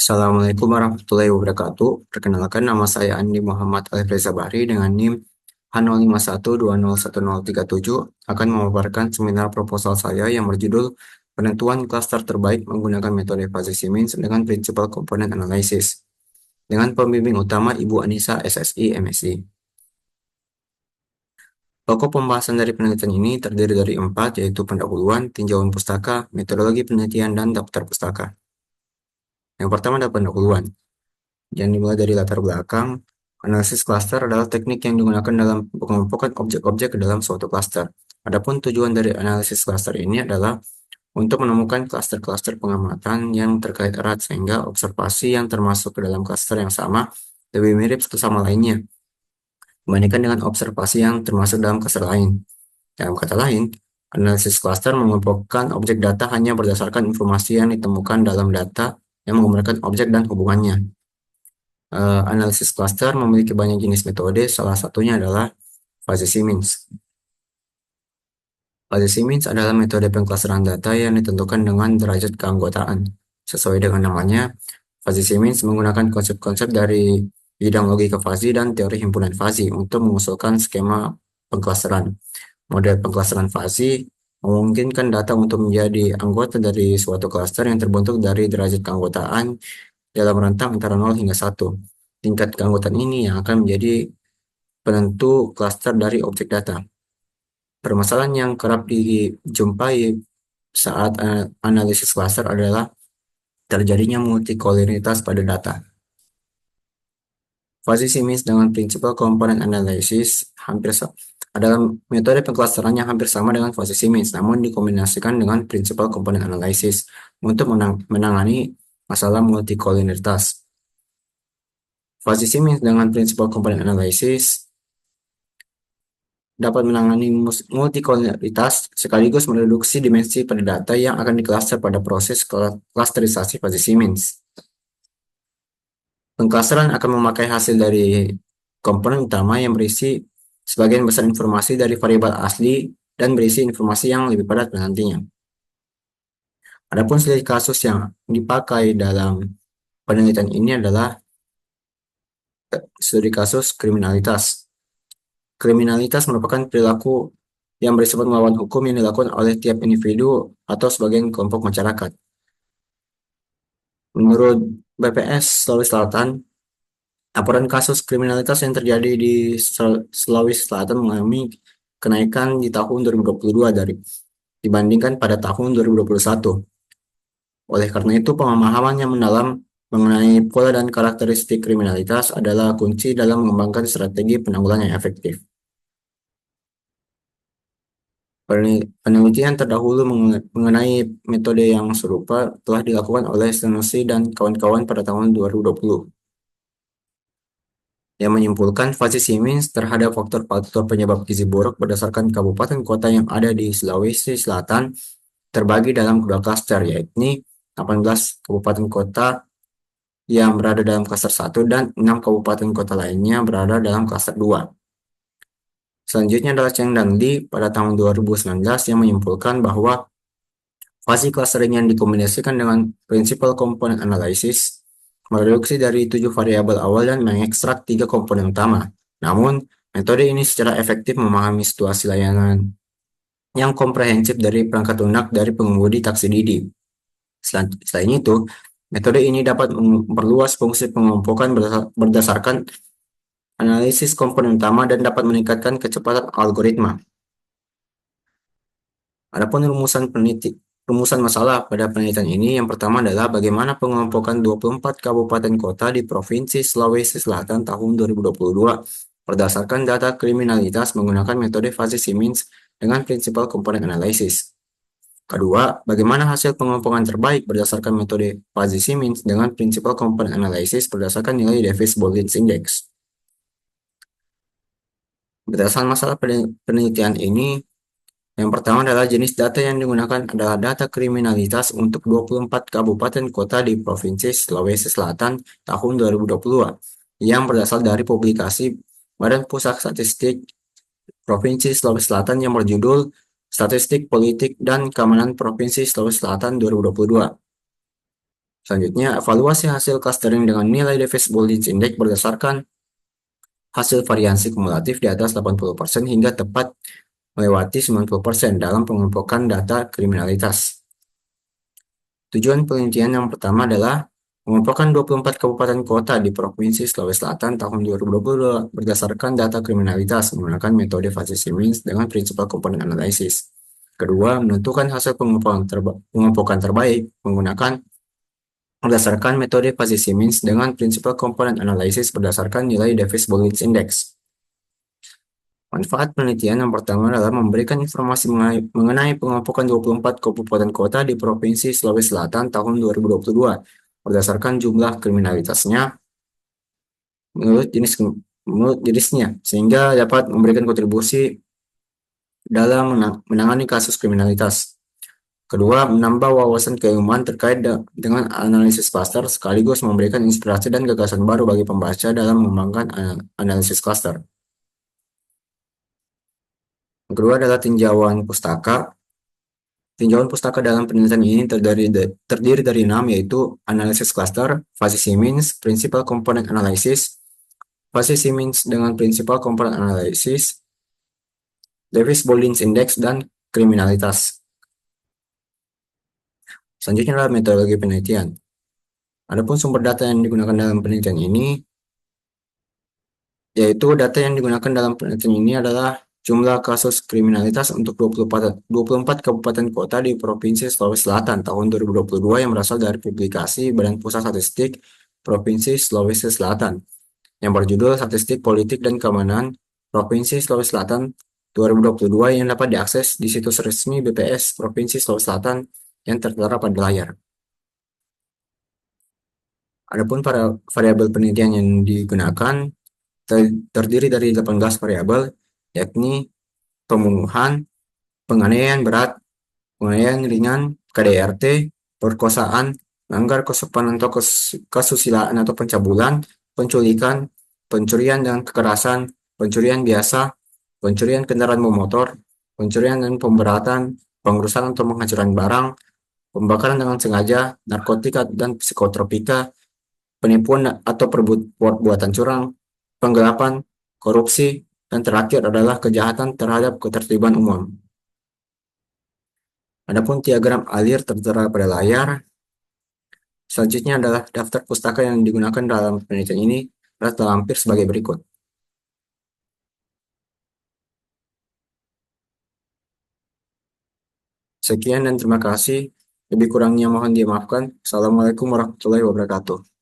Assalamualaikum warahmatullahi wabarakatuh. Perkenalkan, nama saya Andi Muhammad Alifreza Bahri dengan NIM H051201037 akan memaparkan seminar proposal saya yang berjudul Penentuan Klaster Terbaik Menggunakan Metode Fuzzy Siemens dengan Principal Component Analysis dengan pembimbing utama Ibu Anissa SSI MSI. Pokok pembahasan dari penelitian ini terdiri dari 4, yaitu pendahuluan, tinjauan pustaka, metodologi penelitian, dan daftar pustaka. Yang pertama adalah pendahuluan, yang dimulai dari latar belakang. Analisis klaster adalah teknik yang digunakan dalam pengelompokan objek-objek ke dalam suatu klaster. Adapun tujuan dari analisis klaster ini adalah untuk menemukan klaster-klaster pengamatan yang terkait erat sehingga observasi yang termasuk ke dalam klaster yang sama lebih mirip satu sama lainnya dibandingkan dengan observasi yang termasuk dalam klaster lain. Dalam kata lain, analisis klaster mengelompokkan objek data hanya berdasarkan informasi yang ditemukan dalam data yang menggambarkan objek dan hubungannya. Analisis klaster memiliki banyak jenis metode, salah satunya adalah Fuzzy Siemens. Fuzzy Siemens adalah metode pengklasteran data yang ditentukan dengan derajat keanggotaan. Sesuai dengan namanya, Fuzzy Siemens menggunakan konsep-konsep dari bidang logika fuzzy dan teori himpunan fuzzy untuk mengusulkan skema pengklasteran. Model pengklasteran fuzzy memungkinkan data untuk menjadi anggota dari suatu klaster yang terbentuk dari derajat keanggotaan dalam rentang antara 0 hingga 1. Tingkat keanggotaan ini yang akan menjadi penentu klaster dari objek data. Permasalahan yang kerap dijumpai saat analisis klaster adalah terjadinya multikolinitas pada data. Fuzzy Siemens dengan Principal Component Analysis adalah metode pengklasteran yang hampir sama dengan Fuzzy Siemens, namun dikombinasikan dengan Principal Component Analysis untuk menangani masalah multikolinitas. Fuzzy Siemens dengan Principal Component Analysis dapat menangani multikolinitas sekaligus mereduksi dimensi pada data yang akan diklaster pada proses klasterisasi Fuzzy Siemens. Pengklasteran akan memakai hasil dari komponen utama yang berisi sebagian besar informasi dari variabel asli dan berisi informasi yang lebih padat nantinya. Adapun studi kasus yang dipakai dalam penelitian ini adalah studi kasus kriminalitas. Kriminalitas merupakan perilaku yang bersifat melawan hukum yang dilakukan oleh tiap individu atau sebagian kelompok masyarakat. Menurut BPS Sulawesi Selatan, laporan kasus kriminalitas yang terjadi di Sulawesi Selatan mengalami kenaikan di tahun 2022 dibandingkan pada tahun 2021. Oleh karena itu, pemahaman yang mendalam mengenai pola dan karakteristik kriminalitas adalah kunci dalam mengembangkan strategi penanggulangan yang efektif. Penelitian terdahulu mengenai metode yang serupa telah dilakukan oleh Senussi dan kawan-kawan pada tahun 2020. Yang menyimpulkan Fuzzy Siemens terhadap faktor-faktor penyebab gizi buruk berdasarkan kabupaten kota yang ada di Sulawesi Selatan terbagi dalam dua klaster, yaitu 18 kabupaten kota yang berada dalam klaster 1 dan 6 kabupaten kota lainnya berada dalam klaster 2. Selanjutnya adalah Cheng dan Lee pada tahun 2019 yang menyimpulkan bahwa fuzzy clustering yang dikombinasikan dengan Principal Component Analysis mereduksi dari 7 variabel awal dan mengekstrak 3 komponen utama. Namun, metode ini secara efektif memahami situasi layanan yang komprehensif dari perangkat lunak dari pengemudi taksi Didi. Selain itu, metode ini dapat memperluas fungsi pengelompokan berdasarkan analisis komponen utama dan dapat meningkatkan kecepatan algoritma. Adapun rumusan masalah pada penelitian ini, yang pertama adalah bagaimana pengelompokan 24 kabupaten kota di Provinsi Sulawesi Selatan tahun 2022 berdasarkan data kriminalitas menggunakan metode Fuzzy Siemens dengan Principal Component Analysis. Kedua, bagaimana hasil pengelompokan terbaik berdasarkan metode Fuzzy Siemens dengan Principal Component Analysis berdasarkan nilai Davis-Ballins Index. Berdasarkan masalah penelitian ini, yang pertama adalah jenis data yang digunakan adalah data kriminalitas untuk 24 kabupaten kota di Provinsi Sulawesi Selatan tahun 2020 yang berasal dari publikasi Badan Pusat Statistik Provinsi Sulawesi Selatan yang berjudul Statistik Politik dan Keamanan Provinsi Sulawesi Selatan 2022. Selanjutnya, evaluasi hasil clustering dengan nilai Davis Bowlings Index berdasarkan hasil variansi kumulatif di atas 80% hingga tepat melewati 90% dalam pengelompokan data kriminalitas. Tujuan penelitian yang pertama adalah mengumpulkan 24 kabupaten kota di Provinsi Sulawesi Selatan tahun 2022 berdasarkan data kriminalitas menggunakan metode Fuzzy-Simmons dengan Principal Component Analysis. Kedua, menentukan hasil pengumpulan terbaik menggunakan berdasarkan metode Fuzzy-Simmons dengan Principal Component Analysis berdasarkan nilai Davis Bowlings Index. Manfaat penelitian yang pertama adalah memberikan informasi mengenai pengelompokan 24 kabupaten kota di Provinsi Sulawesi Selatan tahun 2022 berdasarkan jumlah kriminalitasnya menurut jenisnya, sehingga dapat memberikan kontribusi dalam menangani kasus kriminalitas. Kedua, menambah wawasan keilmuan terkait dengan analisis cluster sekaligus memberikan inspirasi dan gagasan baru bagi pembaca dalam mengembangkan analisis cluster. Yang kedua adalah tinjauan pustaka. Tinjauan pustaka dalam penelitian ini terdiri dari 6, yaitu analisis cluster, Fuzzy-Simmons, Principal Component Analysis, Fuzzy-Simmons dengan Principal Component Analysis, Davis Bowlings Index, dan kriminalitas. Selanjutnya adalah metodologi penelitian. Adapun sumber data yang digunakan dalam penelitian ini, yaitu data yang digunakan dalam penelitian ini adalah jumlah kasus kriminalitas untuk 24 kabupaten kota di Provinsi Sulawesi Selatan tahun 2022 yang berasal dari publikasi Badan Pusat Statistik Provinsi Sulawesi Selatan yang berjudul Statistik Politik dan Keamanan Provinsi Sulawesi Selatan 2022 yang dapat diakses di situs resmi BPS Provinsi Sulawesi Selatan yang tertera pada layar. Adapun para variabel penelitian yang digunakan terdiri dari 18 variabel, yakni pembunuhan, penganiayaan berat, penganiayaan ringan, KDRT, perkosaan, melanggar kesopanan atau kesusilaan atau pencabulan, penculikan, pencurian dan kekerasan, pencurian biasa, pencurian kendaraan bermotor, pencurian dan pemberatan, pengerusakan atau penghancuran barang, pembakaran dengan sengaja, narkotika dan psikotropika, penipuan atau perbuatan curang, penggelapan, korupsi, dan terakhir adalah kejahatan terhadap ketertiban umum. Adapun diagram alir tertera pada layar. Selanjutnya adalah daftar pustaka yang digunakan dalam penelitian ini adalah terlampir sebagai berikut. Sekian dan terima kasih. Lebih kurangnya mohon dimaafkan. Assalamualaikum warahmatullahi wabarakatuh.